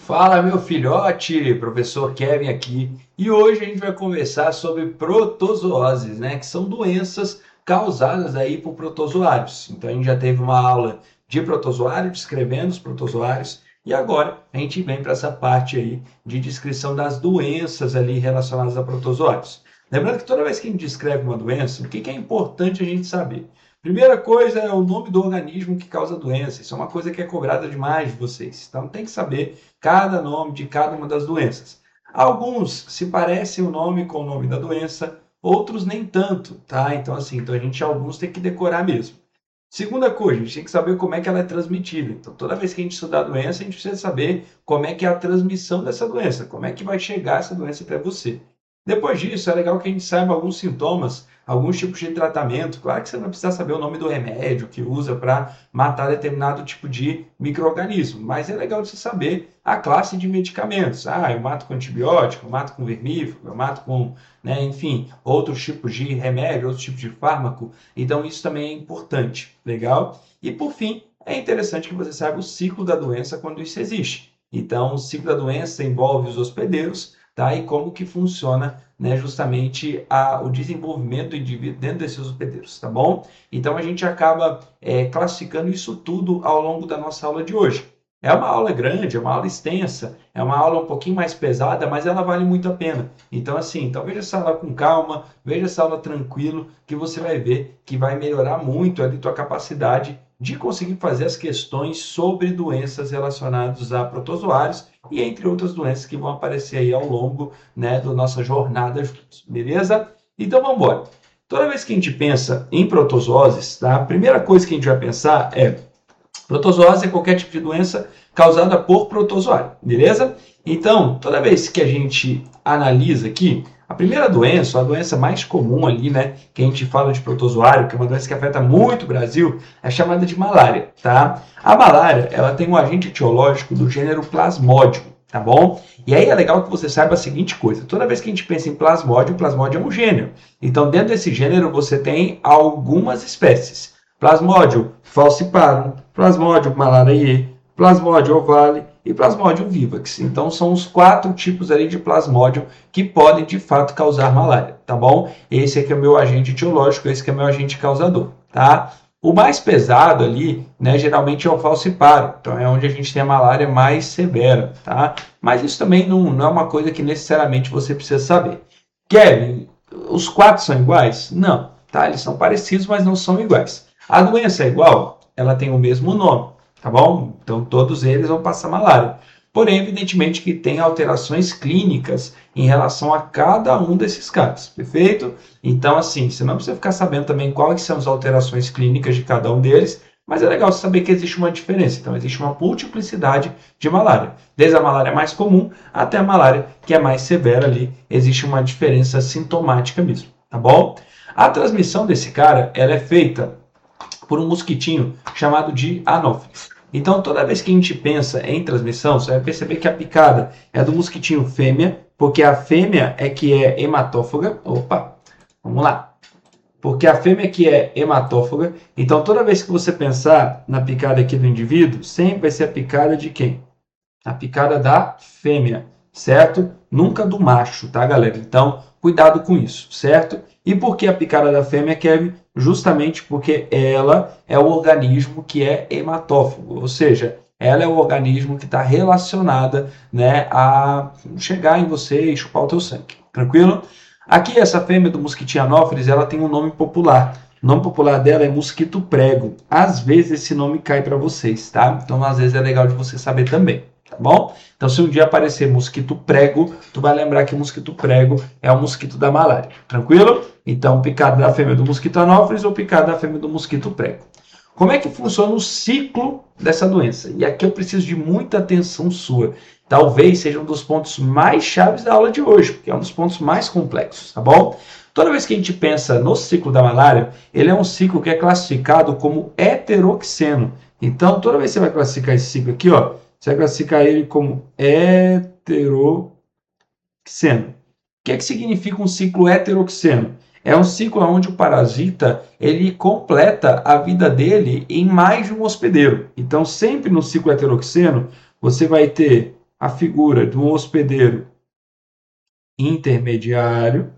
Fala, meu filhote, professor Kevin aqui. E hoje a gente vai conversar sobre protozooses, né? Que são doenças causadas aí por protozoários. Então a gente já teve uma aula de protozoário, descrevendo os protozoários, e agora a gente vem para essa parte aí de descrição das doenças ali relacionadas a protozoários. Lembrando que toda vez que a gente descreve uma doença, o que é importante a gente saber? Primeira coisa é o nome do organismo que causa a doença. Isso é uma coisa que é cobrada demais de vocês. Então tem que saber cada nome de cada uma das doenças. Alguns se parecem o nome com o nome da doença, outros nem tanto, tá? Então assim, a gente alguns tem que decorar mesmo. Segunda coisa, a gente tem que saber como é que ela é transmitida. Então, toda vez que a gente estudar a doença, a gente precisa saber como é que é a transmissão dessa doença, como é que vai chegar essa doença até você. Depois disso, é legal que a gente saiba alguns sintomas, alguns tipos de tratamento. Claro que você não precisa saber o nome do remédio que usa para matar determinado tipo de micro-organismo, mas é legal de você saber a classe de medicamentos. Ah, eu mato com antibiótico, eu mato com vermífugo, eu mato com, enfim, outros tipos de remédio, outros tipos de fármaco. Então, isso também é importante, legal? E, por fim, é interessante que você saiba o ciclo da doença quando isso existe. Então, o ciclo da doença envolve os hospedeiros, tá? E como que funciona, justamente o desenvolvimento do indivíduo dentro desses hospedeiros, tá bom? Então a gente acaba classificando isso tudo ao longo da nossa aula de hoje. É uma aula grande, é uma aula extensa, é uma aula um pouquinho mais pesada, mas ela vale muito a pena. Então assim, veja essa aula com calma, veja essa aula tranquilo, que você vai ver que vai melhorar muito a tua capacidade de conseguir fazer as questões sobre doenças relacionadas a protozoários e entre outras doenças que vão aparecer aí ao longo, da nossa jornada juntos, beleza? Então vamos embora. Toda vez que a gente pensa em protozooses, tá? A primeira coisa que a gente vai pensar é protozoose é qualquer tipo de doença causada por protozoário, beleza? Então, toda vez que a gente analisa aqui, a primeira doença, a doença mais comum ali, que a gente fala de protozoário, que é uma doença que afeta muito o Brasil, é chamada de malária, tá? A malária, ela tem um agente etiológico do gênero Plasmodium, tá bom? E aí é legal que você saiba a seguinte coisa, toda vez que a gente pensa em Plasmodium, Plasmodium é um gênero. Então, dentro desse gênero, você tem algumas espécies. Plasmodium falciparum, Plasmodium malariae, Plasmodium ovale e Plasmodium vivax. Então são os 4 tipos ali de Plasmodium que podem de fato causar malária, tá bom? Esse aqui é o meu agente etiológico, esse aqui é o meu agente causador, tá? O mais pesado ali, geralmente é o falciparum, então é onde a gente tem a malária mais severa, tá? Mas isso também não é uma coisa que necessariamente você precisa saber. Kevin, os 4 são iguais? Não, tá? Eles são parecidos, mas não são iguais. A doença é igual? Ela tem o mesmo nome, tá bom? Então todos eles vão passar malária. Porém, evidentemente que tem alterações clínicas em relação a cada um desses casos, perfeito? Então, assim, você não precisa ficar sabendo também quais são as alterações clínicas de cada um deles, mas é legal você saber que existe uma diferença. Então, existe uma multiplicidade de malária. Desde a malária mais comum até a malária que é mais severa ali, existe uma diferença sintomática mesmo, tá bom? A transmissão desse cara, ela é feita por um mosquitinho chamado de Anopheles. Então, toda vez que a gente pensa em transmissão, você vai perceber que a picada é do mosquitinho fêmea, porque a fêmea é que é hematófaga. Opa, vamos lá. Porque a fêmea é que é hematófaga. Então, toda vez que você pensar na picada aqui do indivíduo, sempre vai ser a picada de quem? A picada da fêmea, certo? Nunca do macho, tá, galera? Então, cuidado com isso, certo? E por que a picada da fêmea, Kevin? Justamente porque ela é o organismo que é hematófago, ou seja, ela é o organismo que está relacionada, a chegar em você e chupar o teu sangue, tranquilo? Aqui, essa fêmea do mosquitinho Anopheles, ela tem um nome popular. O nome popular dela é mosquito prego. Às vezes esse nome cai para vocês, tá? Então, às vezes é legal de você saber também, tá bom? Então, se um dia aparecer mosquito prego, tu vai lembrar que o mosquito prego é o mosquito da malária, tranquilo? Então, picada da fêmea do mosquito Anopheles ou picada da fêmea do mosquito prego. Como é que funciona o ciclo dessa doença? E aqui eu preciso de muita atenção sua. Talvez seja um dos pontos mais chaves da aula de hoje, porque é um dos pontos mais complexos, tá bom? Toda vez que a gente pensa no ciclo da malária, ele é um ciclo que é classificado como heteroxeno. Então, toda vez que você vai classificar esse ciclo aqui, ó, você vai classificar ele como heteroxeno. O que é que significa um ciclo heteroxeno? É um ciclo onde o parasita ele completa a vida dele em mais de um hospedeiro. Então, sempre no ciclo heteroxeno, você vai ter a figura de um hospedeiro intermediário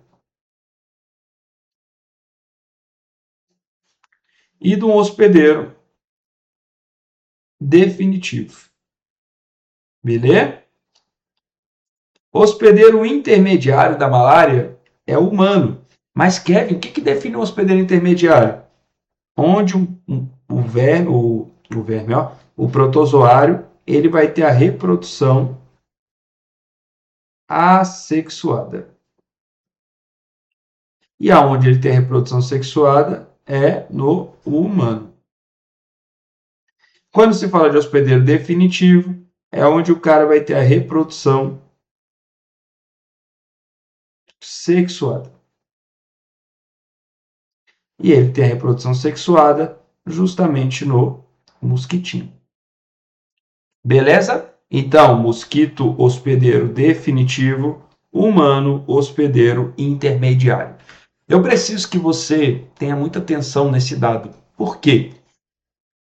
e de um hospedeiro definitivo. Beleza? Hospedeiro intermediário da malária é humano. Mas, Kevin, o que define um hospedeiro intermediário? Onde o verme, o protozoário, ele vai ter a reprodução assexuada. E aonde ele tem a reprodução sexuada é no humano. Quando se fala de hospedeiro definitivo, é onde o cara vai ter a reprodução sexuada. E ele tem a reprodução sexuada justamente no mosquitinho. Beleza? Então, mosquito hospedeiro definitivo, humano hospedeiro intermediário. Eu preciso que você tenha muita atenção nesse dado. Por quê?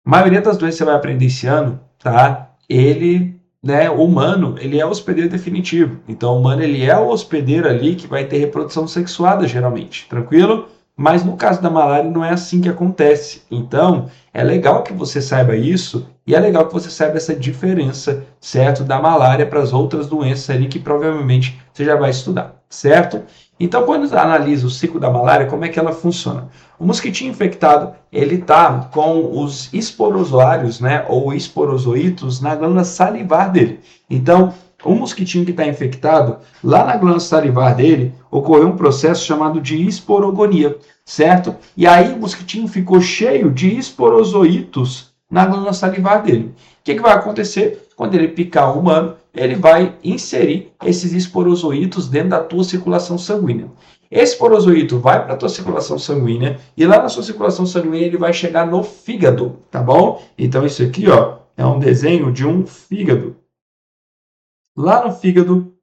A maioria das doenças que você vai aprender esse ano, tá? O humano, ele é o hospedeiro definitivo. Então, o humano, ele é o hospedeiro ali que vai ter reprodução sexuada, geralmente. Tranquilo? Mas no caso da malária não é assim que acontece. Então, é legal que você saiba isso e é legal que você saiba essa diferença, certo? Da malária para as outras doenças ali que provavelmente você já vai estudar, certo? Então, quando analisa o ciclo da malária, como é que ela funciona? O mosquitinho infectado, ele está com os esporozoários, né, ou esporozoítos na glândula salivar dele. Então, o mosquitinho que está infectado, lá na glândula salivar dele, ocorreu um processo chamado de esporogonia, certo? E aí o mosquitinho ficou cheio de esporozoítos na glândula salivar dele. O que vai acontecer? Quando ele picar o humano, ele vai inserir esses esporozoítos dentro da tua circulação sanguínea. Esse esporozoíto vai para a tua circulação sanguínea e lá na sua circulação sanguínea ele vai chegar no fígado, tá bom? Então isso aqui, ó, é um desenho de um fígado. Lá no fígado,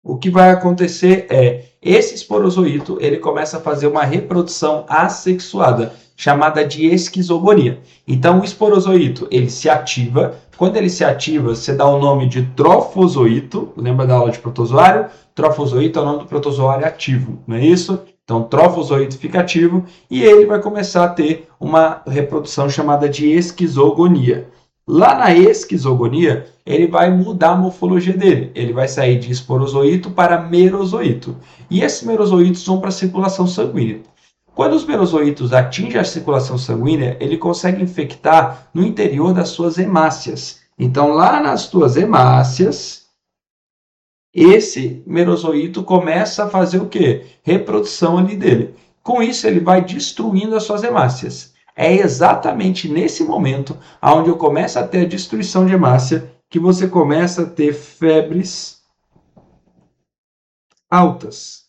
o que vai acontecer é esse esporozoíto, ele começa a fazer uma reprodução assexuada, chamada de esquizogonia. Então, o esporozoíto, ele se ativa. Quando ele se ativa, você dá o nome de trofozoíto. Lembra da aula de protozoário? Trofozoíto é o nome do protozoário ativo, não é isso? Então, trofozoíto fica ativo e ele vai começar a ter uma reprodução chamada de esquizogonia. Lá na esquizogonia, ele vai mudar a morfologia dele. Ele vai sair de esporozoíto para merozoíto. E esses merozoítos vão para a circulação sanguínea. Quando os merozoítos atingem a circulação sanguínea, ele consegue infectar no interior das suas hemácias. Então, lá nas tuas hemácias, esse merozoíto começa a fazer o quê? Reprodução ali dele. Com isso, ele vai destruindo as suas hemácias. É exatamente nesse momento, onde eu começo a ter a destruição de hemácia, que você começa a ter febres altas.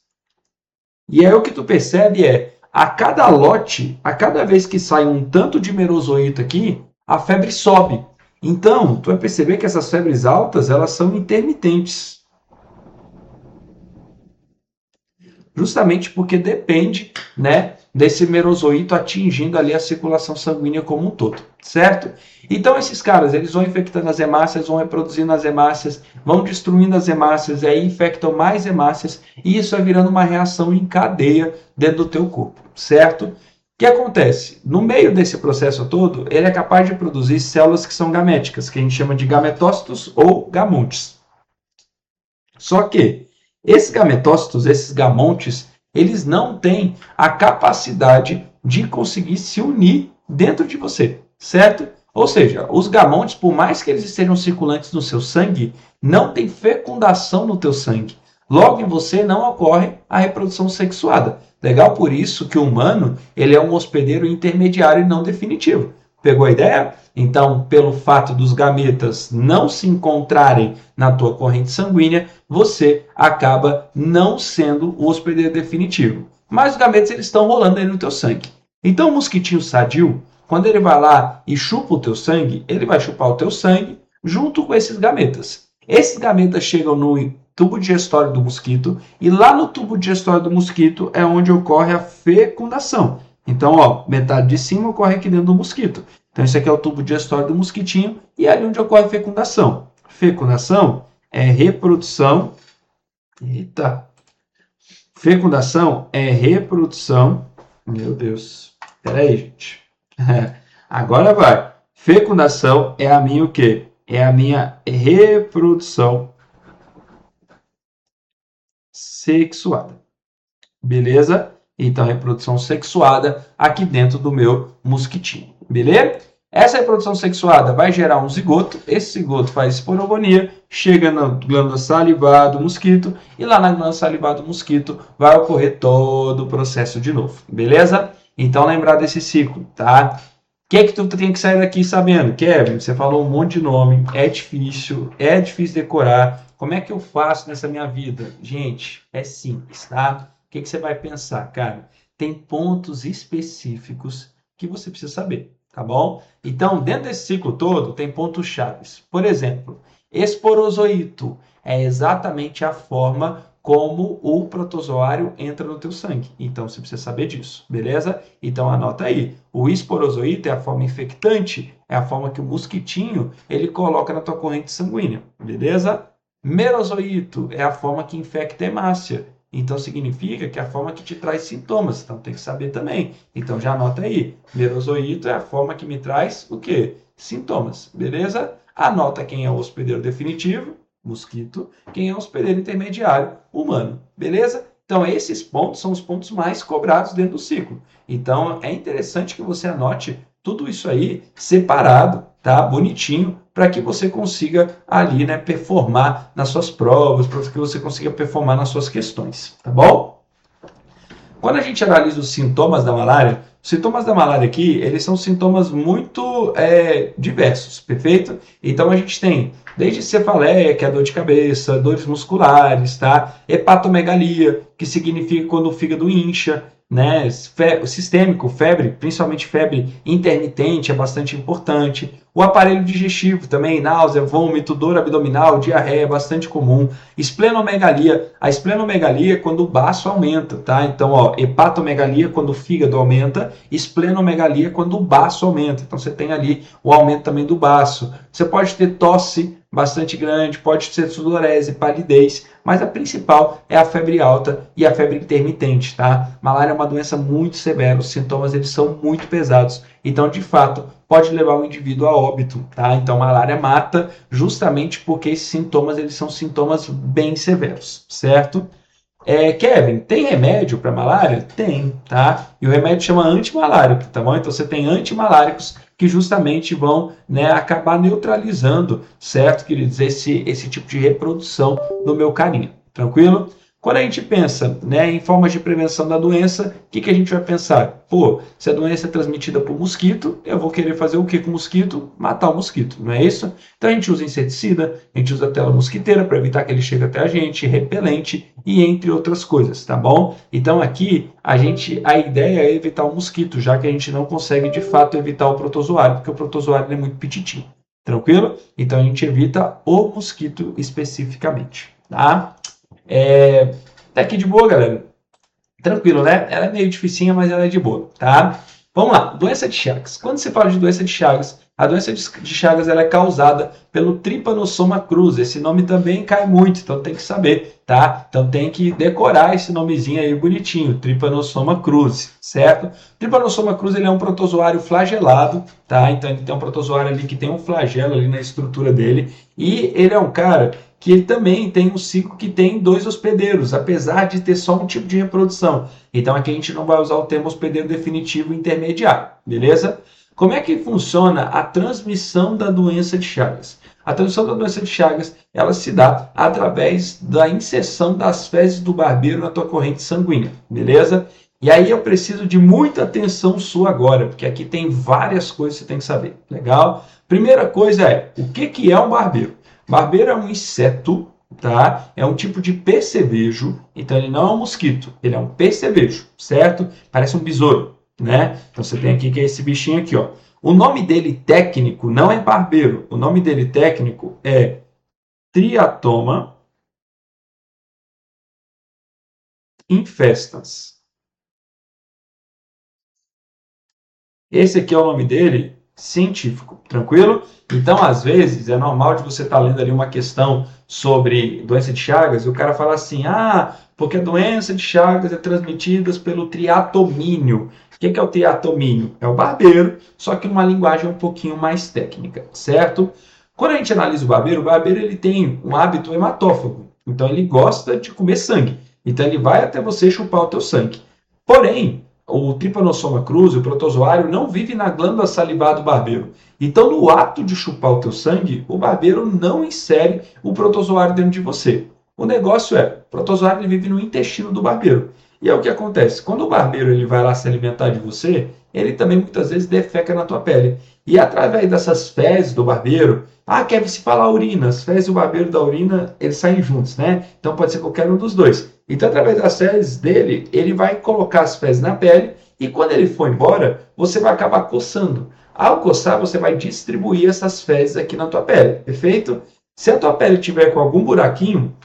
E aí o que tu percebe é, a cada lote, a cada vez que sai um tanto de merozoíto aqui, a febre sobe. Então, tu vai perceber que essas febres altas, elas são intermitentes. Justamente porque depende, né, desse merozoíto atingindo ali a circulação sanguínea como um todo, certo? Então esses caras, eles vão infectando as hemácias, vão reproduzindo as hemácias, vão destruindo as hemácias, e aí infectam mais hemácias, e isso vai virando uma reação em cadeia dentro do teu corpo, certo? O que acontece? No meio desse processo todo, ele é capaz de produzir células que são gaméticas, que a gente chama de gametócitos ou gamontes. Só que esses gametócitos, esses gamontes, eles não têm a capacidade de conseguir se unir dentro de você, certo? Ou seja, os gamontes, por mais que eles estejam circulantes no seu sangue, não tem fecundação no teu sangue. Logo, em você não ocorre a reprodução sexuada. Legal por isso que o humano, ele é um hospedeiro intermediário e não definitivo. Pegou a ideia? Então, pelo fato dos gametas não se encontrarem na tua corrente sanguínea, você acaba não sendo o hospedeiro definitivo. Mas os gametas eles estão rolando aí no teu sangue. Então, o mosquitinho sadio, quando ele vai lá e chupa o teu sangue, ele vai chupar o teu sangue junto com esses gametas. Esses gametas chegam no tubo digestório do mosquito e lá no tubo digestório do mosquito é onde ocorre a fecundação. Então, ó, metade de cima ocorre aqui dentro do mosquito. Então, esse aqui é o tubo digestório do mosquitinho e é ali onde ocorre a fecundação. Fecundação é reprodução. Eita. Fecundação é reprodução. Meu Deus. Espera aí, gente. Agora vai. Fecundação é a minha o quê? É a minha reprodução sexuada. Beleza? Então, reprodução sexuada aqui dentro do meu mosquitinho. Beleza? Essa reprodução sexuada vai gerar um zigoto. Esse zigoto faz esporogonia, chega na glândula salivar do mosquito e lá na glândula salivar do mosquito vai ocorrer todo o processo de novo. Beleza? Então, lembrar desse ciclo, tá? O que é que tu tem que sair daqui sabendo? Kevin, você falou um monte de nome, é difícil decorar. Como é que eu faço nessa minha vida? Gente, é simples, tá? O que você vai pensar, cara? Tem pontos específicos que você precisa saber, tá bom? Então, dentro desse ciclo todo, tem pontos chaves. Por exemplo, esporozoito é exatamente a forma como o protozoário entra no teu sangue. Então, você precisa saber disso, beleza? Então, anota aí. O esporozoito é a forma infectante, é a forma que o mosquitinho ele coloca na tua corrente sanguínea, beleza? Merozoito é a forma que infecta a hemácia. Então, significa que é a forma que te traz sintomas. Então, tem que saber também. Então, já anota aí. Merozoito é a forma que me traz o quê? Sintomas, beleza? Anota quem é o hospedeiro definitivo, mosquito, quem é o hospedeiro intermediário, humano, beleza? Então, esses pontos são os pontos mais cobrados dentro do ciclo. Então, é interessante que você anote tudo isso aí separado, tá? Bonitinho, para que você consiga ali, né, performar nas suas provas, para que você consiga performar nas suas questões, tá bom? Quando a gente analisa os sintomas da malária, os sintomas da malária aqui, eles são sintomas muito diversos, perfeito? Então a gente tem desde cefaleia, que é a dor de cabeça, dores musculares, tá? Hepatomegalia, que significa quando o fígado incha, né? Sistêmico, febre, principalmente febre intermitente, é bastante importante. O aparelho digestivo também, náusea, vômito, dor abdominal, diarreia, é bastante comum. Esplenomegalia, a esplenomegalia é quando o baço aumenta, tá? Então, ó, hepatomegalia quando o fígado aumenta, esplenomegalia quando o baço aumenta. Então, você tem ali o aumento também do baço. Você pode ter tosse bastante grande, pode ter sudorese, palidez, mas a principal é a febre alta e a febre intermitente, tá? Malária é uma doença muito severa, os sintomas eles são muito pesados. Então, de fato, pode levar o indivíduo a óbito, tá? Então, malária mata justamente porque esses sintomas, eles são sintomas bem severos, certo? Kevin, tem remédio para malária? Tem, tá? E o remédio chama antimalárico, tá bom? Então, você tem antimaláricos que justamente vão, né, acabar neutralizando, certo, queridos, esse tipo de reprodução do meu carinho, tranquilo? Quando a gente pensa, né, em formas de prevenção da doença, o que a gente vai pensar? Pô, se a doença é transmitida por mosquito, eu vou querer fazer o que com o mosquito? Matar o mosquito, não é isso? Então a gente usa inseticida, a gente usa tela mosquiteira para evitar que ele chegue até a gente, repelente e entre outras coisas, tá bom? Então aqui a ideia é evitar o mosquito, já que a gente não consegue de fato evitar o protozoário, porque o protozoário é muito petitinho, tranquilo? Então a gente evita o mosquito especificamente, tá? Tá aqui de boa, galera. Tranquilo, né? Ela é meio dificinha, mas ela é de boa, tá? Vamos lá, doença de Chagas. Quando se fala de doença de Chagas, a doença de Chagas ela é causada pelo Trypanosoma cruzi. Esse nome também cai muito, então tem que saber, tá? Então tem que decorar esse nomezinho aí bonitinho, Trypanosoma cruzi, certo? Trypanosoma cruzi ele é um protozoário flagelado, tá? Então ele tem um protozoário ali que tem um flagelo ali na estrutura dele e ele é um cara que ele também tem um ciclo que tem dois hospedeiros, apesar de ter só um tipo de reprodução. Então aqui a gente não vai usar o termo hospedeiro definitivo intermediário, beleza? Como é que funciona a transmissão da doença de Chagas? A transmissão da doença de Chagas, ela se dá através da inserção das fezes do barbeiro na tua corrente sanguínea, beleza? E aí eu preciso de muita atenção sua agora, porque aqui tem várias coisas que você tem que saber, legal? Primeira coisa é, o que é um barbeiro? Barbeiro é um inseto, tá? É um tipo de percevejo, então ele não é um mosquito, ele é um percevejo, certo? Parece um besouro, né? Então você tem aqui que é esse bichinho aqui, ó. O nome dele técnico não é barbeiro, o nome dele técnico é Triatoma infestans. Esse aqui é o nome dele científico, tranquilo? Então, às vezes, é normal de você estar lendo ali uma questão sobre doença de Chagas e o cara fala assim, porque a doença de Chagas é transmitida pelo triatomínio. O que é o triatomínio? É o barbeiro, só que numa linguagem um pouquinho mais técnica, certo? Quando a gente analisa o barbeiro ele tem um hábito hematófago, então ele gosta de comer sangue, então ele vai até você chupar o teu sangue. Porém, o Trypanosoma cruzi, o protozoário, não vive na glândula salivar do barbeiro. Então, no ato de chupar o teu sangue, o barbeiro não insere o protozoário dentro de você. O negócio é, o protozoário ele vive no intestino do barbeiro. E é o que acontece, quando o barbeiro ele vai lá se alimentar de você, ele também muitas vezes defeca na tua pele. E através dessas fezes do barbeiro, quer se falar urina, as fezes e o barbeiro da urina, eles saem juntos, né? Então pode ser qualquer um dos dois. Então, através das fezes dele, ele vai colocar as fezes na pele e quando ele for embora, você vai acabar coçando. Ao coçar, você vai distribuir essas fezes aqui na tua pele, perfeito? Se a tua pele tiver com algum buraquinho,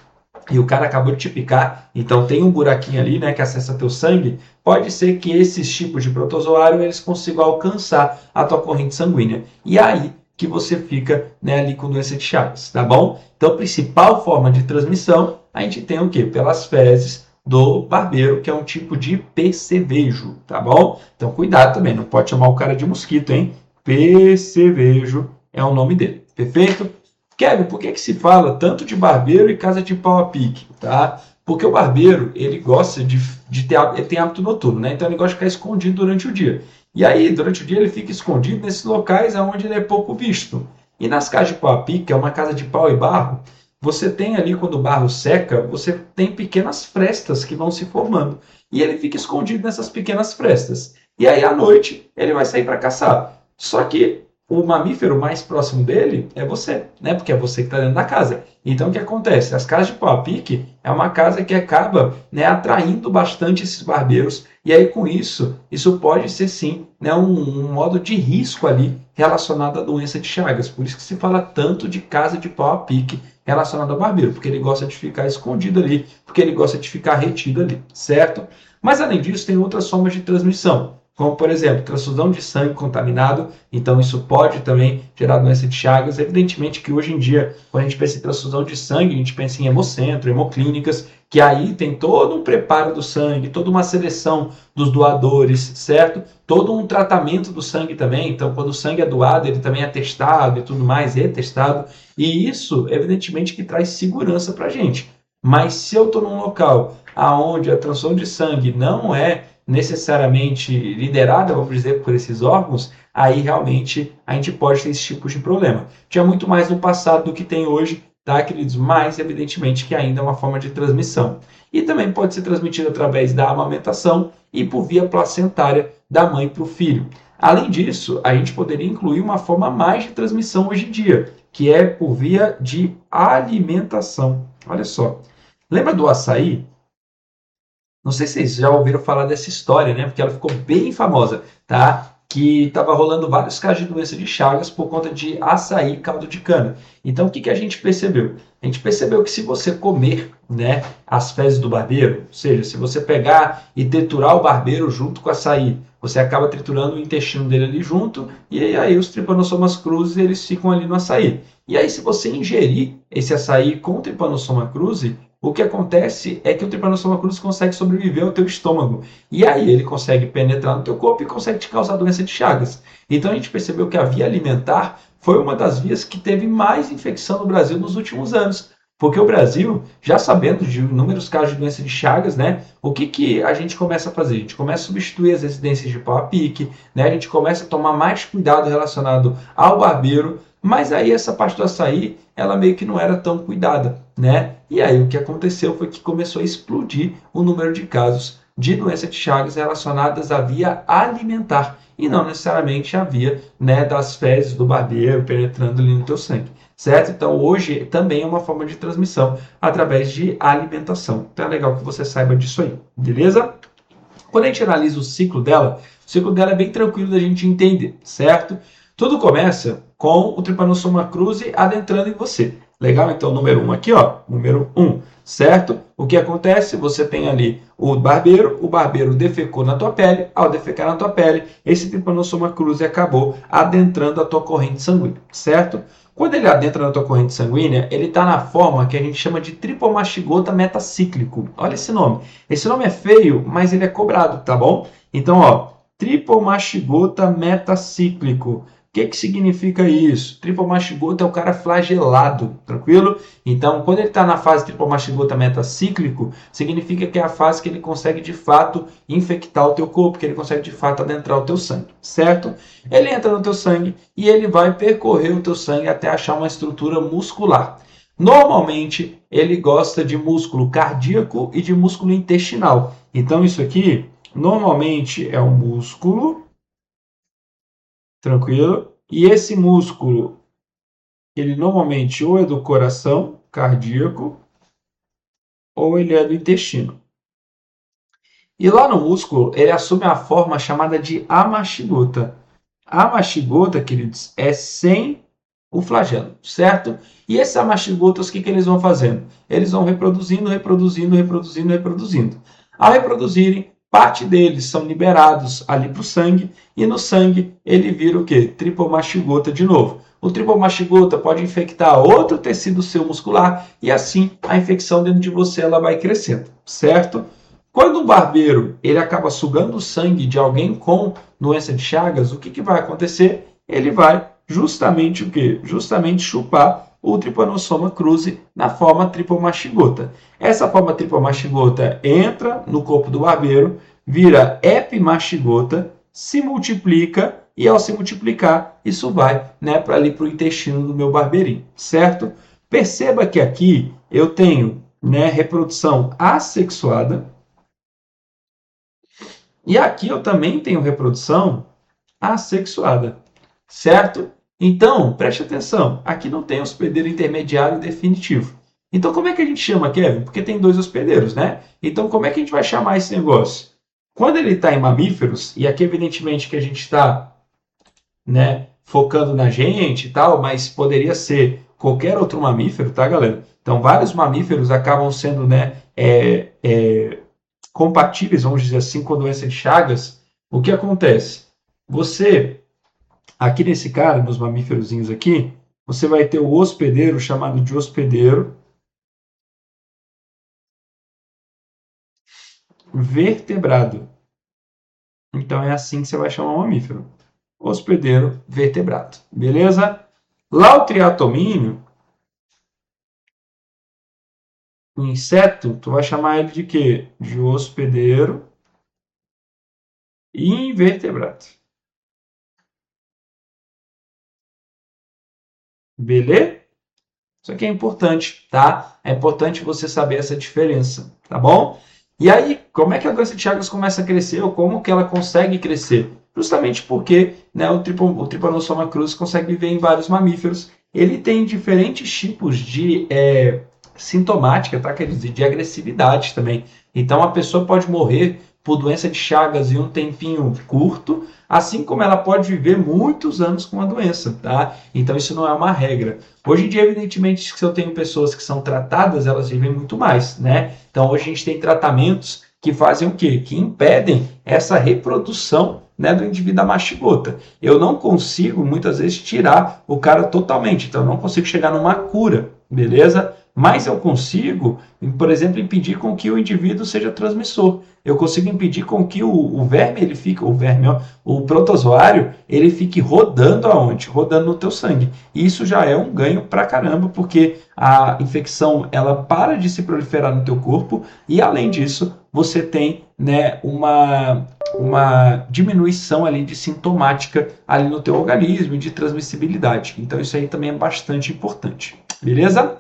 e o cara acabou de te picar, então tem um buraquinho ali, né, que acessa teu sangue, pode ser que esses tipos de protozoário eles consigam alcançar a tua corrente sanguínea. E aí que você fica, né, ali com doença de Chagas, tá bom? Então, a principal forma de transmissão, a gente tem o quê? Pelas fezes do barbeiro, que é um tipo de percevejo, tá bom? Então, cuidado também, não pode chamar o cara de mosquito, hein? Percevejo é o nome dele, perfeito? Kevin, por que se fala tanto de barbeiro e casa de pau a pique? Tá? Porque o barbeiro, ele gosta de ter, ele tem hábito noturno, né? Então ele gosta de ficar escondido durante o dia. E aí, durante o dia, ele fica escondido nesses locais onde ele é pouco visto. E nas casas de pau a pique, que é uma casa de pau e barro, você tem ali, quando o barro seca, você tem pequenas frestas que vão se formando. E ele fica escondido nessas pequenas frestas. E aí, à noite, ele vai sair para caçar. Só que o mamífero mais próximo dele é você, né? Porque é você que está dentro da casa. Então, o que acontece? As casas de pau a pique é uma casa que acaba, né, atraindo bastante esses barbeiros. E aí, com isso, isso pode ser, sim, né, um modo de risco ali relacionado à doença de Chagas. Por isso que se fala tanto de casa de pau a pique relacionado ao barbeiro, porque ele gosta de ficar escondido ali, porque ele gosta de ficar retido ali, certo? Mas, além disso, tem outras formas de transmissão, como, por exemplo, transfusão de sangue contaminado, então isso pode também gerar doença de Chagas. Evidentemente que hoje em dia, quando a gente pensa em transfusão de sangue, a gente pensa em hemocentro, hemoclínicas, que aí tem todo um preparo do sangue, toda uma seleção dos doadores, certo? Todo um tratamento do sangue também, então quando o sangue é doado, ele também é testado e tudo mais, é testado, e isso, evidentemente, que traz segurança para a gente. Mas se eu estou num local onde a transfusão de sangue não é necessariamente liderada, vamos dizer, por esses órgãos, aí realmente a gente pode ter esse tipo de problema. Tinha muito mais no passado do que tem hoje, tá, queridos? Mas, evidentemente, que ainda é uma forma de transmissão. E também pode ser transmitido através da amamentação e por via placentária da mãe para o filho. Além disso, a gente poderia incluir uma forma mais de transmissão hoje em dia, que é por via de alimentação. Olha só. Lembra do açaí? Não sei se vocês já ouviram falar dessa história, né? Porque ela ficou bem famosa, tá? Que estava rolando vários casos de doença de Chagas por conta de açaí e caldo de cana. Então, o que a gente percebeu? A gente percebeu que se você comer, né, as fezes do barbeiro, ou seja, se você pegar e triturar o barbeiro junto com o açaí, você acaba triturando o intestino dele ali junto, e aí os Trypanosomas cruzi, eles ficam ali no açaí. E aí, se você ingerir esse açaí com Trypanosoma cruzi, o que acontece é que o Trypanosoma cruzi consegue sobreviver ao teu estômago. E aí ele consegue penetrar no teu corpo e consegue te causar doença de Chagas. Então a gente percebeu que a via alimentar foi uma das vias que teve mais infecção no Brasil nos últimos anos. Porque o Brasil, já sabendo de inúmeros casos de doença de Chagas, né, o que a gente começa a fazer? A gente começa a substituir as residências de pau a pique, né, a gente começa a tomar mais cuidado relacionado ao barbeiro, mas aí essa parte do açaí, ela meio que não era tão cuidada, né? E aí o que aconteceu foi que começou a explodir o número de casos de doença de Chagas relacionadas à via alimentar e não necessariamente à via, né, das fezes do barbeiro penetrando ali no teu sangue, certo? Então hoje também é uma forma de transmissão através de alimentação. Então é legal que você saiba disso aí, beleza? Quando a gente analisa o ciclo dela é bem tranquilo da gente entender, certo? Tudo começa com o Trypanosoma cruzi adentrando em você. Legal? Então, número 1 aqui, ó, número 1, certo? O que acontece? Você tem ali o barbeiro defecou na tua pele, ao defecar na tua pele, esse Trypanosoma cruzi acabou adentrando a tua corrente sanguínea, certo? Quando ele adentra na tua corrente sanguínea, ele está na forma que a gente chama de tripomastigota metacíclico. Olha esse nome. Esse nome é feio, mas ele é cobrado, tá bom? Então, ó, tripomastigota metacíclico. O que significa isso? Tripomastigota é o cara flagelado, tranquilo? Então, quando ele está na fase tripomastigota metacíclico, significa que é a fase que ele consegue de fato infectar o teu corpo, que ele consegue de fato adentrar o teu sangue, certo? Ele entra no teu sangue e ele vai percorrer o teu sangue até achar uma estrutura muscular. Normalmente, ele gosta de músculo cardíaco e de músculo intestinal. Então, isso aqui, normalmente, é um músculo, tranquilo? E esse músculo, ele normalmente ou é do coração, cardíaco, ou ele é do intestino. E lá no músculo, ele assume a forma chamada de amastigota. A mastigota, queridos, é sem o flagelo, certo? E esses amastigotas, o que eles vão fazendo? Eles vão reproduzindo, reproduzindo, reproduzindo, reproduzindo. Ao reproduzirem, parte deles são liberados ali para o sangue, e no sangue ele vira o quê? Tripomastigota de novo. O tripomastigota pode infectar outro tecido seu muscular, e assim a infecção dentro de você ela vai crescendo, certo? Quando o barbeiro ele acaba sugando o sangue de alguém com doença de Chagas, o que vai acontecer? Ele vai justamente o quê? Justamente chupar o Trypanosoma cruzi na forma tripomastigota. Essa forma tripomastigota entra no corpo do barbeiro, vira epimastigota, se multiplica e ao se multiplicar, isso vai, né, para ali para o intestino do meu barbeirinho, certo? Perceba que aqui eu tenho, né, reprodução assexuada, e aqui eu também tenho reprodução assexuada, certo? Então, preste atenção, aqui não tem hospedeiro intermediário definitivo. Então, como é que a gente chama, Kevin? Porque tem dois hospedeiros, né? Então, como é que a gente vai chamar esse negócio? Quando ele está em mamíferos, e aqui evidentemente que a gente está, né, focando na gente e tal, mas poderia ser qualquer outro mamífero, tá, galera? Então, vários mamíferos acabam sendo, né, compatíveis, vamos dizer assim, com a doença de Chagas. O que acontece? Você, aqui nesse cara, nos mamíferozinhos aqui, você vai ter o hospedeiro chamado de hospedeiro vertebrado. Então é assim que você vai chamar o mamífero. Hospedeiro vertebrado. Beleza? Lá o triatomínio, o inseto, tu vai chamar ele de quê? De hospedeiro invertebrado. Beleza? Isso aqui é importante, tá? É importante você saber essa diferença, tá bom? E aí, como é que a doença de Chagas começa a crescer ou como que ela consegue crescer? Justamente porque, né, o Trypanosoma cruzi consegue viver em vários mamíferos. Ele tem diferentes tipos de sintomática, tá? Quer dizer, de agressividade também. Então, a pessoa pode morrer por doença de Chagas em um tempinho curto, assim como ela pode viver muitos anos com a doença, tá? Então, isso não é uma regra. Hoje em dia, evidentemente, se eu tenho pessoas que são tratadas, elas vivem muito mais, né? Então, hoje a gente tem tratamentos que fazem o quê? Que impedem essa reprodução, né, do indivíduo mastigota. Eu não consigo, muitas vezes, tirar o cara totalmente. Então, eu não consigo chegar numa cura, beleza? Mas eu consigo, por exemplo, impedir com que o indivíduo seja transmissor. Eu consigo impedir com que o verme, ele fique, o verme, ó, o protozoário, ele fique rodando aonde? Rodando no teu sangue. E isso já é um ganho pra caramba, porque a infecção, ela para de se proliferar no teu corpo e, além disso, você tem, né, uma diminuição ali de sintomática ali no teu organismo e de transmissibilidade. Então, isso aí também é bastante importante. Beleza?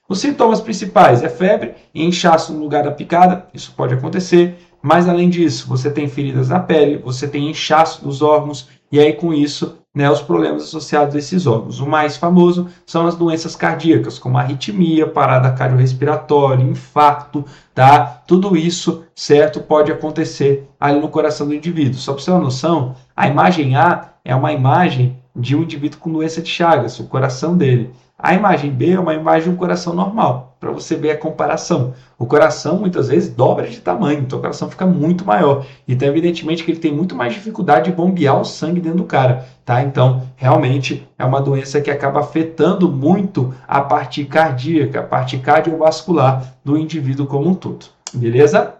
Os sintomas principais é febre e inchaço no lugar da picada, isso pode acontecer, mas além disso, você tem feridas na pele, você tem inchaço nos órgãos, e aí com isso, né, os problemas associados a esses órgãos. O mais famoso são as doenças cardíacas, como arritmia, parada cardiorrespiratória, infarto, tá? Tudo isso, certo, pode acontecer ali no coração do indivíduo. Só para você ter uma noção, a imagem A é uma imagem de um indivíduo com doença de Chagas, o coração dele. A imagem B é uma imagem de um coração normal, para você ver a comparação. O coração, muitas vezes, dobra de tamanho, então o coração fica muito maior. Então, evidentemente, que ele tem muito mais dificuldade de bombear o sangue dentro do cara, tá? Então, realmente, é uma doença que acaba afetando muito a parte cardíaca, a parte cardiovascular do indivíduo como um todo, beleza?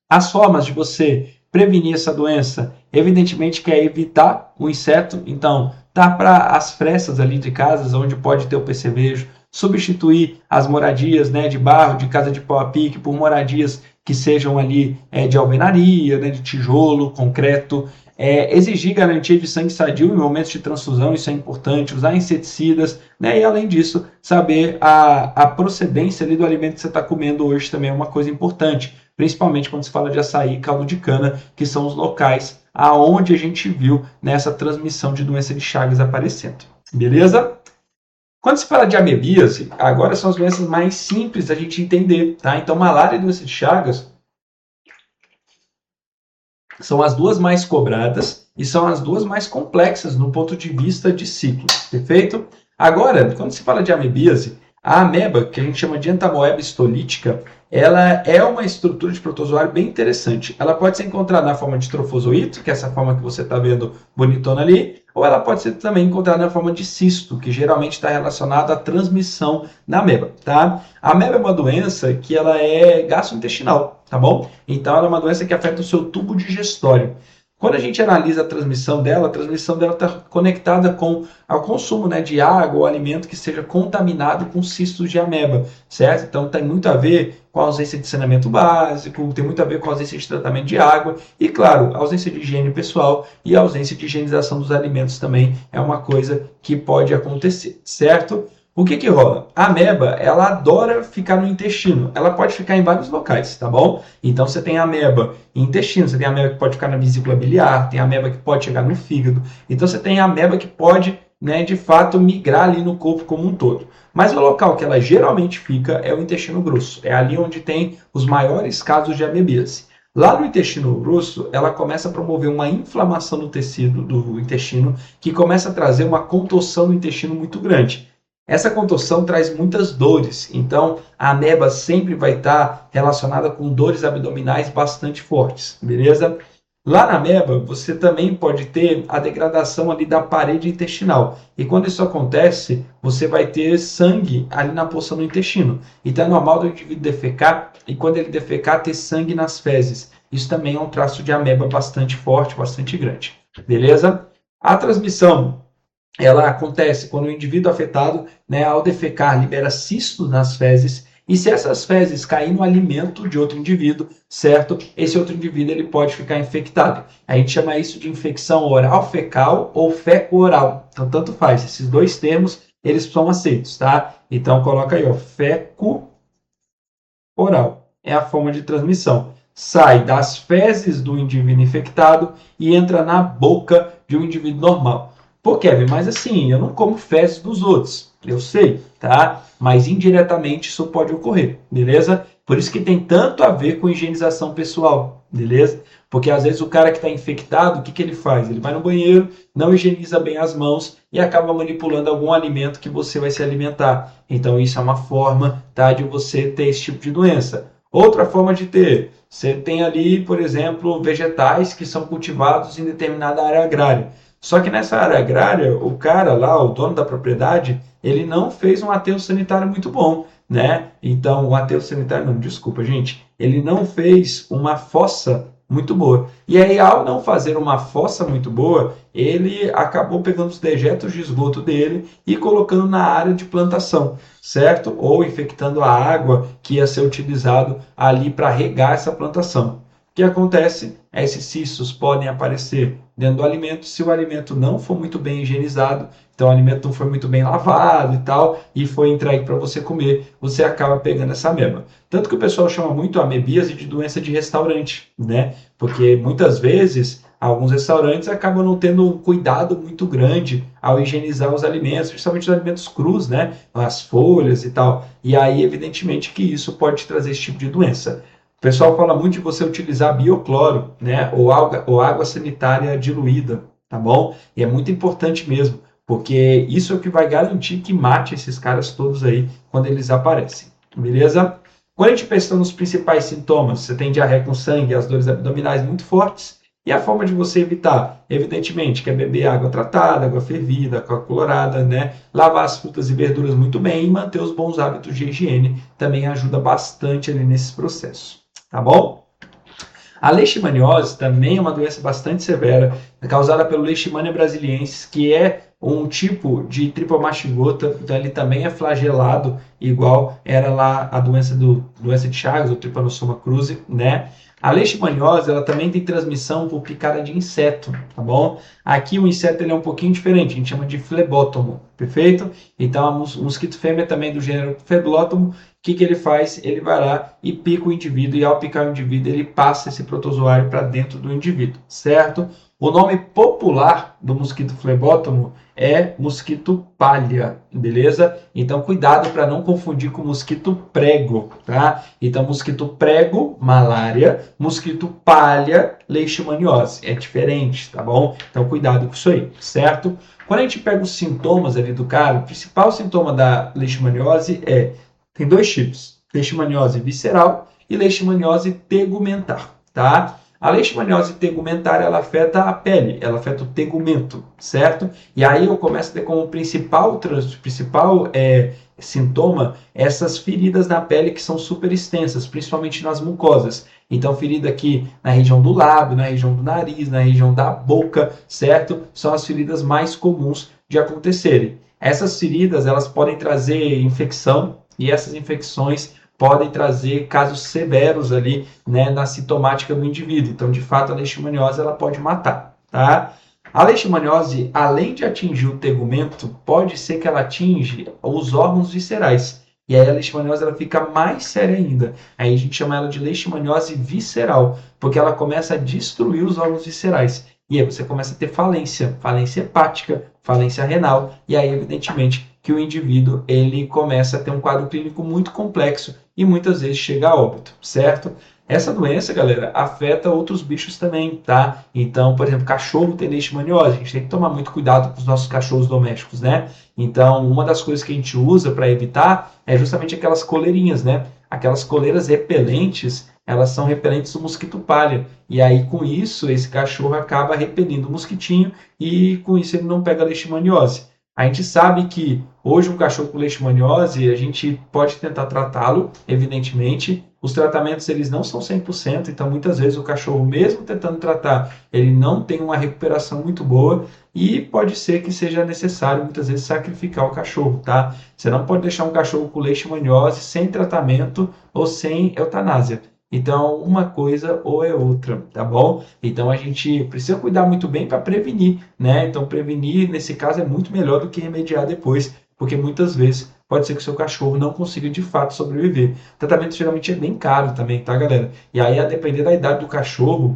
As formas de você prevenir essa doença, evidentemente, que é evitar o inseto. Então, tá para as frestas ali de casas onde pode ter o percevejo, substituir as moradias, né, de barro, de casa de pau a pique, por moradias que sejam ali de alvenaria, né, de tijolo, concreto. Exigir garantia de sangue sadio em momentos de transfusão, isso é importante. Usar inseticidas, né, e além disso, saber a procedência ali do alimento que você está comendo hoje também é uma coisa importante, principalmente quando se fala de açaí e caldo de cana, que são os locais aonde a gente viu nessa transmissão de doença de Chagas aparecendo. Beleza? Quando se fala de amebíase, agora são as doenças mais simples da gente entender, tá? Então, malária e doença de Chagas são as duas mais cobradas e são as duas mais complexas no ponto de vista de ciclo, perfeito? Agora, quando se fala de amebíase, a ameba, que a gente chama de entamoeba histolítica, ela é uma estrutura de protozoário bem interessante. Ela pode ser encontrada na forma de trofozoito, que é essa forma que você está vendo bonitona ali, ou ela pode ser também encontrada na forma de cisto, que geralmente está relacionada à transmissão da ameba, tá? A ameba é uma doença que ela é gastrointestinal, tá bom? Então ela é uma doença que afeta o seu tubo digestório. Quando a gente analisa a transmissão dela está conectada com ao consumo, né, de água ou alimento que seja contaminado com cistos de ameba, certo? Então tem muito a ver com a ausência de saneamento básico, tem muito a ver com a ausência de tratamento de água e, claro, a ausência de higiene pessoal e a ausência de higienização dos alimentos também é uma coisa que pode acontecer, certo? O que rola? A ameba, ela adora ficar no intestino. Ela pode ficar em vários locais, tá bom? Então você tem a ameba em intestino, você tem a ameba que pode ficar na vesícula biliar, tem a ameba que pode chegar no fígado. Então você tem a ameba que pode, né, de fato, migrar ali no corpo como um todo. Mas o local que ela geralmente fica é o intestino grosso. É ali onde tem os maiores casos de amebíase. Lá no intestino grosso, ela começa a promover uma inflamação no tecido do intestino que começa a trazer uma contorção no intestino muito grande. Essa contorção traz muitas dores, então a ameba sempre vai estar relacionada com dores abdominais bastante fortes, beleza? Lá na ameba, você também pode ter a degradação ali da parede intestinal. E quando isso acontece, você vai ter sangue ali na porção do intestino. Então é normal do indivíduo defecar e quando ele defecar ter sangue nas fezes. Isso também é um traço de ameba bastante forte, bastante grande. Beleza? A transmissão ela acontece quando o indivíduo afetado, né, ao defecar, libera cisto nas fezes, e se essas fezes caírem no alimento de outro indivíduo, certo? Esse outro indivíduo ele pode ficar infectado. A gente chama isso de infecção oral fecal ou feco-oral. Então, tanto faz. Esses dois termos, eles são aceitos, tá? Então, coloca aí, ó, feco-oral. É a forma de transmissão. Sai das fezes do indivíduo infectado e entra na boca de um indivíduo normal. Pô, Kevin, mas assim, eu não como fezes dos outros. Eu sei, tá? Mas indiretamente isso pode ocorrer, beleza? Por isso que tem tanto a ver com higienização pessoal, beleza? Porque às vezes o cara que está infectado, o que ele faz? Ele vai no banheiro, não higieniza bem as mãos e acaba manipulando algum alimento que você vai se alimentar. Então isso é uma forma, tá, de você ter esse tipo de doença. Outra forma de ter, você tem ali, por exemplo, vegetais que são cultivados em determinada área agrária. Só que nessa área agrária, o cara lá, o dono da propriedade, ele não fez um aterro sanitário muito bom, né? Então, o aterro sanitário, não, desculpa, gente, ele não fez uma fossa muito boa. E aí, ao não fazer uma fossa muito boa, ele acabou pegando os dejetos de esgoto dele e colocando na área de plantação, certo? Ou infectando a água que ia ser utilizado ali para regar essa plantação. O que acontece? Esses cistos podem aparecer dentro do alimento se o alimento não for muito bem higienizado, então o alimento não foi muito bem lavado e tal, e foi entregue para você comer, você acaba pegando essa ameba. Tanto que o pessoal chama muito a amebíase de doença de restaurante, né? Porque muitas vezes alguns restaurantes acabam não tendo um cuidado muito grande ao higienizar os alimentos, principalmente os alimentos crus, né? As folhas e tal. E aí, evidentemente, que isso pode trazer esse tipo de doença. O pessoal fala muito de você utilizar biocloro, né, ou água sanitária diluída, tá bom? E é muito importante mesmo, porque isso é o que vai garantir que mate esses caras todos aí quando eles aparecem, beleza? Quando a gente pensa nos principais sintomas, você tem diarreia com sangue, as dores abdominais muito fortes, e a forma de você evitar, evidentemente, que é beber água tratada, água fervida, água colorada, né? Lavar as frutas e verduras muito bem e manter os bons hábitos de higiene também ajuda bastante ali nesses processos, tá bom? A leishmaniose também é uma doença bastante severa, causada pelo Leishmania brasiliensis, que é um tipo de tripomastigota, então ele também é flagelado, igual era lá a doença de Chagas, ou Trypanosoma cruzi, né? A leishmaniose, ela também tem transmissão por picada de inseto, tá bom? Aqui o inseto ele é um pouquinho diferente, a gente chama de flebótomo, perfeito? Então, o mosquito fêmea também do gênero flebótomo, o que ele faz? Ele vai lá e pica o indivíduo, e ao picar o indivíduo, ele passa esse protozoário para dentro do indivíduo, certo? O nome popular do mosquito flebótomo é mosquito palha, beleza? Então, cuidado para não confundir com mosquito prego, tá? Então, mosquito prego, malária, mosquito palha, leishmaniose. É diferente, tá bom? Então, cuidado com isso aí, certo? Quando a gente pega os sintomas ali do cara, o principal sintoma da leishmaniose tem dois tipos, leishmaniose visceral e leishmaniose tegumentar, tá? A leishmaniose tegumentar, ela afeta a pele, ela afeta o tegumento, certo? E aí eu começo a ter como principal sintoma essas feridas na pele que são super extensas, principalmente nas mucosas. Então, ferida aqui na região do lábio, na região do nariz, na região da boca, certo? São as feridas mais comuns de acontecerem. Essas feridas, elas podem trazer infecção, e essas infecções podem trazer casos severos ali, né, na sintomática do indivíduo. Então, de fato, a leishmaniose ela pode matar, tá? A leishmaniose, além de atingir o tegumento, pode ser que ela atinge os órgãos viscerais. E aí a leishmaniose ela fica mais séria ainda. Aí a gente chama ela de leishmaniose visceral, porque ela começa a destruir os órgãos viscerais. E aí você começa a ter falência hepática, falência renal, e aí, evidentemente, que o indivíduo ele começa a ter um quadro clínico muito complexo e muitas vezes chega a óbito, certo? Essa doença, galera, afeta outros bichos também, tá? Então, por exemplo, cachorro tem leishmaniose, a gente tem que tomar muito cuidado com os nossos cachorros domésticos, né? Então, uma das coisas que a gente usa para evitar é justamente aquelas coleirinhas, né? Aquelas coleiras repelentes, elas são repelentes do mosquito palha. E aí, com isso, esse cachorro acaba repelindo o mosquitinho e com isso ele não pega leishmaniose. A gente sabe que hoje um cachorro com leishmaniose, a gente pode tentar tratá-lo, evidentemente. Os tratamentos eles não são 100%, então muitas vezes o cachorro, mesmo tentando tratar, ele não tem uma recuperação muito boa e pode ser que seja necessário muitas vezes sacrificar o cachorro, tá? Você não pode deixar um cachorro com leishmaniose sem tratamento ou sem eutanásia. Então, uma coisa ou é outra, tá bom? Então, a gente precisa cuidar muito bem para prevenir, né? Então, prevenir, nesse caso, é muito melhor do que remediar depois, porque muitas vezes pode ser que o seu cachorro não consiga, de fato, sobreviver. O tratamento geralmente é bem caro também, tá, galera? E aí, a depender da idade do cachorro,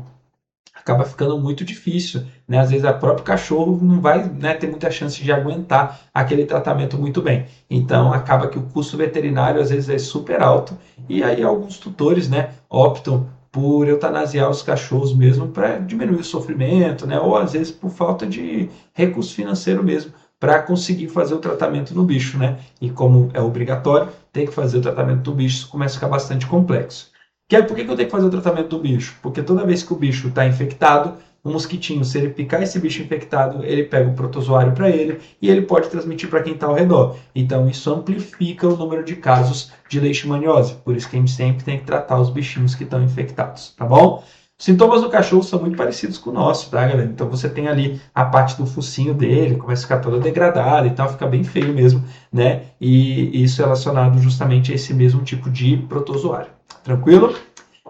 acaba ficando muito difícil, né? Às vezes o próprio cachorro não vai, né, ter muita chance de aguentar aquele tratamento muito bem. Então acaba que o custo veterinário às vezes é super alto e aí alguns tutores, né, optam por eutanasiar os cachorros mesmo para diminuir o sofrimento, né? Ou às vezes por falta de recurso financeiro mesmo para conseguir fazer o tratamento no bicho, né? E como é obrigatório, tem que fazer o tratamento do bicho, isso começa a ficar bastante complexo. Por que eu tenho que fazer o tratamento do bicho? Porque toda vez que o bicho está infectado, o mosquitinho, se ele picar esse bicho infectado, ele pega o protozoário para ele e ele pode transmitir para quem está ao redor. Então isso amplifica o número de casos de leishmaniose. Por isso que a gente sempre tem que tratar os bichinhos que estão infectados, tá bom? Os sintomas do cachorro são muito parecidos com o nosso, tá, galera? Então você tem ali a parte do focinho dele, começa a ficar toda degradada e tal, fica bem feio mesmo, né? E isso é relacionado justamente a esse mesmo tipo de protozoário. Tranquilo?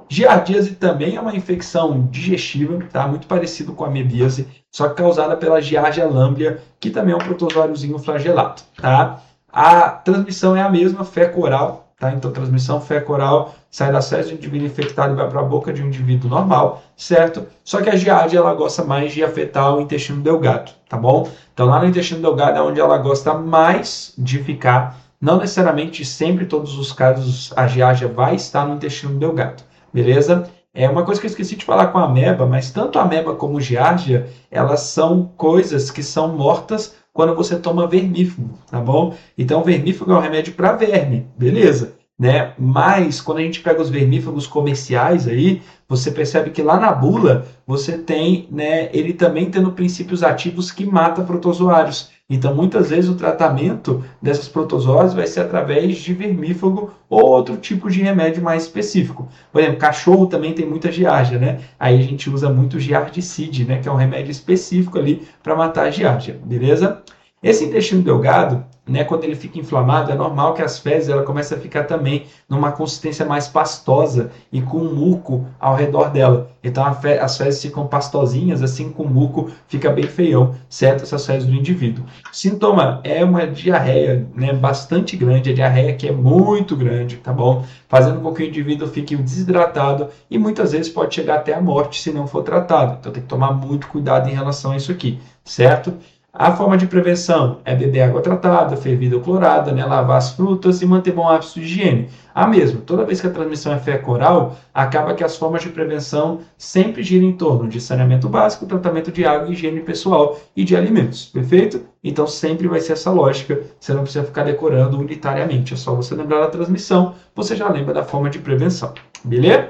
Giardíase também é uma infecção digestiva, tá? Muito parecido com a amebíase, só que causada pela Giardia lamblia, que também é um protozoáriozinho flagelado, tá? A transmissão é a mesma, feco-oral, tá? Então, transmissão feco-oral sai das fezes de um indivíduo infectado e vai para a boca de um indivíduo normal, certo? Só que a Giardia, ela gosta mais de afetar o intestino delgado, tá bom? Então, lá no intestino delgado é onde ela gosta mais de ficar. Não necessariamente sempre, todos os casos, a Giardia vai estar no intestino delgado, beleza? É uma coisa que eu esqueci de falar com a ameba, mas tanto a ameba como a Giardia, elas são coisas que são mortas quando você toma vermífugo, tá bom? Então, vermífugo é um remédio para verme, beleza? Né? Mas quando a gente pega os vermífugos comerciais aí, você percebe que lá na bula você tem, né, ele também tendo princípios ativos que mata protozoários. Então, muitas vezes o tratamento dessas protozoários vai ser através de vermífugo ou outro tipo de remédio mais específico. Por exemplo, cachorro também tem muita giardia, né? Aí a gente usa muito giardicide, né, que é um remédio específico ali para matar a giardia, beleza? Esse intestino delgado, né, quando ele fica inflamado, é normal que as fezes ela comece a ficar também numa consistência mais pastosa e com muco ao redor dela. Então as fezes ficam pastosinhas, assim com muco fica bem feião, certo? Essas fezes do indivíduo. O sintoma é uma diarreia, né, bastante grande, a diarreia que é muito grande, tá bom? Fazendo com que o indivíduo fique desidratado e muitas vezes pode chegar até a morte se não for tratado. Então tem que tomar muito cuidado em relação a isso aqui, certo? A forma de prevenção é beber água tratada, fervida ou clorada, né? Lavar as frutas e manter bom hábito de higiene. A mesma, toda vez que a transmissão é fecal-oral, acaba que as formas de prevenção sempre giram em torno de saneamento básico, tratamento de água, higiene pessoal e de alimentos, perfeito? Então sempre vai ser essa lógica, você não precisa ficar decorando unitariamente, é só você lembrar da transmissão, você já lembra da forma de prevenção, beleza?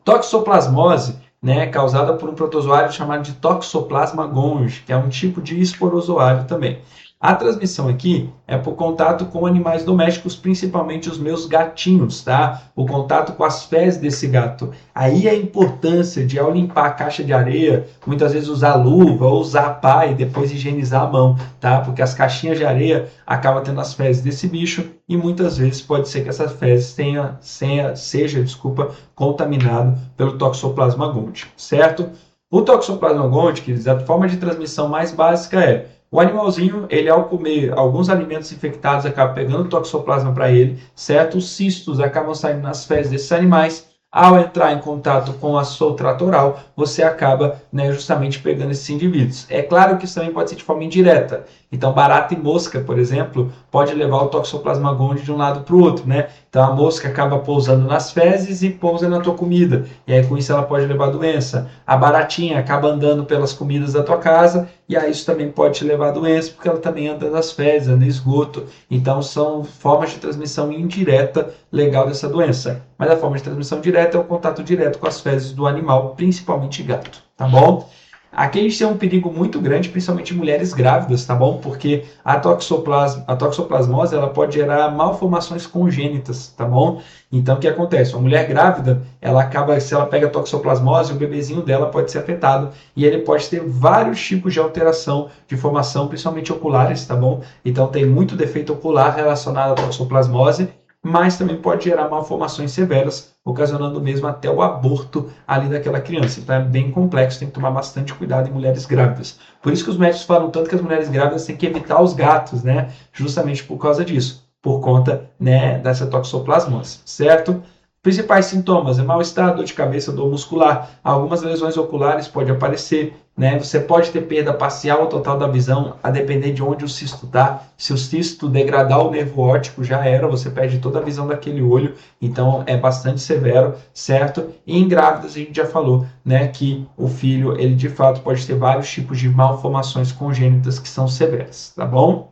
Toxoplasmose, né, causada por um protozoário chamado de Toxoplasma gondii, que é um tipo de esporozoário também. A transmissão aqui é por contato com animais domésticos, principalmente os meus gatinhos, tá? O contato com as fezes desse gato. Aí a importância de, ao limpar a caixa de areia, muitas vezes usar luva ou usar pá e depois higienizar a mão, tá? Porque as caixinhas de areia acabam tendo as fezes desse bicho e muitas vezes pode ser que essas fezes seja contaminado pelo Toxoplasma gondii, certo? O Toxoplasma gondii, que a forma de transmissão mais básica é o animalzinho, ele ao comer alguns alimentos infectados, acaba pegando toxoplasma para ele, certo? Os cistos acabam saindo nas fezes desses animais. Ao entrar em contato com a sua trato oral, você acaba, né, justamente pegando esses indivíduos. É claro que isso também pode ser de forma indireta. Então, barata e mosca, por exemplo, pode levar o Toxoplasma gondii de um lado para o outro, né? Então, a mosca acaba pousando nas fezes e pousa na tua comida. E aí, com isso, ela pode levar doença. A baratinha acaba andando pelas comidas da tua casa e aí isso também pode te levar a doença, porque ela também anda nas fezes, anda em esgoto. Então, são formas de transmissão indireta legal dessa doença. Mas a forma de transmissão direta é o contato direto com as fezes do animal, principalmente gato, tá bom? Aqui a gente tem um perigo muito grande, principalmente em mulheres grávidas, tá bom? Porque a toxoplasmose ela pode gerar malformações congênitas, tá bom? Então, o que acontece? Uma mulher grávida, ela acaba, se ela pega toxoplasmose, o bebezinho dela pode ser afetado e ele pode ter vários tipos de alteração de formação, principalmente oculares, tá bom? Então, tem muito defeito ocular relacionado à toxoplasmose, mas também pode gerar malformações severas, ocasionando mesmo até o aborto ali daquela criança. Então é bem complexo, tem que tomar bastante cuidado em mulheres grávidas. Por isso que os médicos falam tanto que as mulheres grávidas têm que evitar os gatos, né? Justamente por causa disso, por conta, né, dessa toxoplasmose, certo? Principais sintomas é mal-estar, dor de cabeça, dor muscular. Algumas lesões oculares podem aparecer, né? Você pode ter perda parcial ou total da visão, a depender de onde o cisto está. Se o cisto degradar o nervo óptico, já era, você perde toda a visão daquele olho, então é bastante severo, certo? E em grávidas, a gente já falou, né, que o filho, ele de fato pode ter vários tipos de malformações congênitas que são severas, tá bom?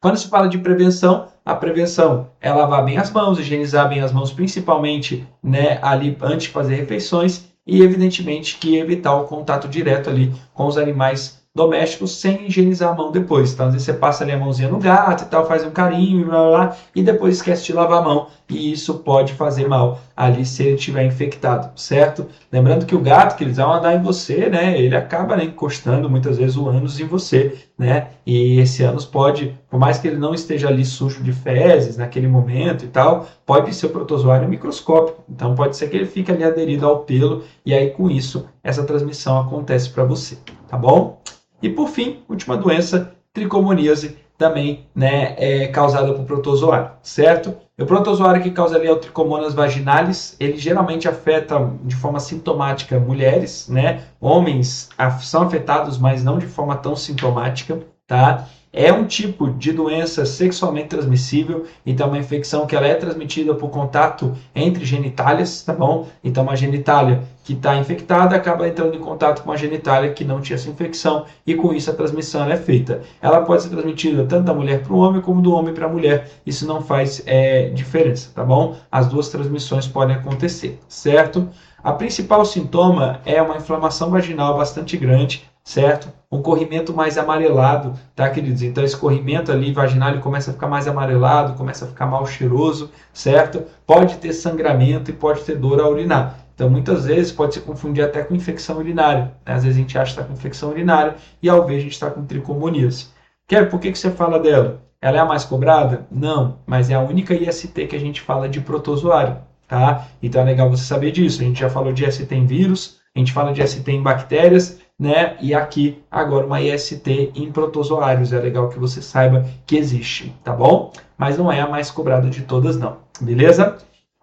Quando se fala de prevenção, a prevenção é lavar bem as mãos, higienizar bem as mãos, principalmente, né, ali antes de fazer refeições, e evidentemente que evitar o contato direto ali com os animais domésticos sem higienizar a mão depois. Então, às vezes você passa ali a mãozinha no gato e tal, faz um carinho blá, blá, blá, e depois esquece de lavar a mão. E isso pode fazer mal ali se ele estiver infectado, certo? Lembrando que o gato, que eles vão andar em você, né? Ele acaba, né, encostando muitas vezes o ânus em você, né? E esse ânus pode, por mais que ele não esteja ali sujo de fezes naquele momento e tal, pode ser o protozoário microscópico. Então pode ser que ele fique ali aderido ao pelo e aí com isso essa transmissão acontece para você, tá bom? E por fim, última doença, tricomoníase, também, né, é causada por protozoário, certo? O protozoário que causa ali é o Trichomonas vaginalis, ele geralmente afeta de forma sintomática mulheres, né? Homens são afetados, mas não de forma tão sintomática, tá? É um tipo de doença sexualmente transmissível, então é uma infecção que ela é transmitida por contato entre genitálias, tá bom? Então uma genitália que está infectada acaba entrando em contato com uma genitália que não tinha essa infecção e com isso a transmissão é feita. Ela pode ser transmitida tanto da mulher para o homem como do homem para a mulher, isso não faz diferença, tá bom? As duas transmissões podem acontecer, certo? A principal sintoma é uma inflamação vaginal bastante grande, certo? Um corrimento mais amarelado, tá, queridos? Então, esse corrimento ali vaginal ele começa a ficar mais amarelado, começa a ficar mal cheiroso, certo? Pode ter sangramento e pode ter dor ao urinar. Então, muitas vezes pode se confundir até com infecção urinária. Né? Às vezes a gente acha que está com infecção urinária e ao ver a gente está com tricomoníase. Kevin, por que você fala dela? Ela é a mais cobrada? Não, mas é a única IST que a gente fala de protozoário, tá? Então é legal você saber disso. A gente já falou de IST em vírus, a gente fala de IST em bactérias, né? E aqui agora uma IST em protozoários. É legal que você saiba que existe, tá bom? Mas não é a mais cobrada de todas, não. Beleza?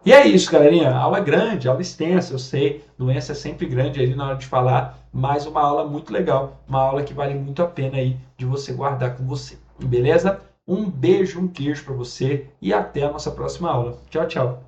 E é isso, galerinha. Aula grande, aula extensa, eu sei. Doença é sempre grande ali na hora de falar, mas uma aula muito legal, uma aula que vale muito a pena aí de você guardar com você. Beleza? Um beijo, um queijo para você e até a nossa próxima aula. Tchau, tchau.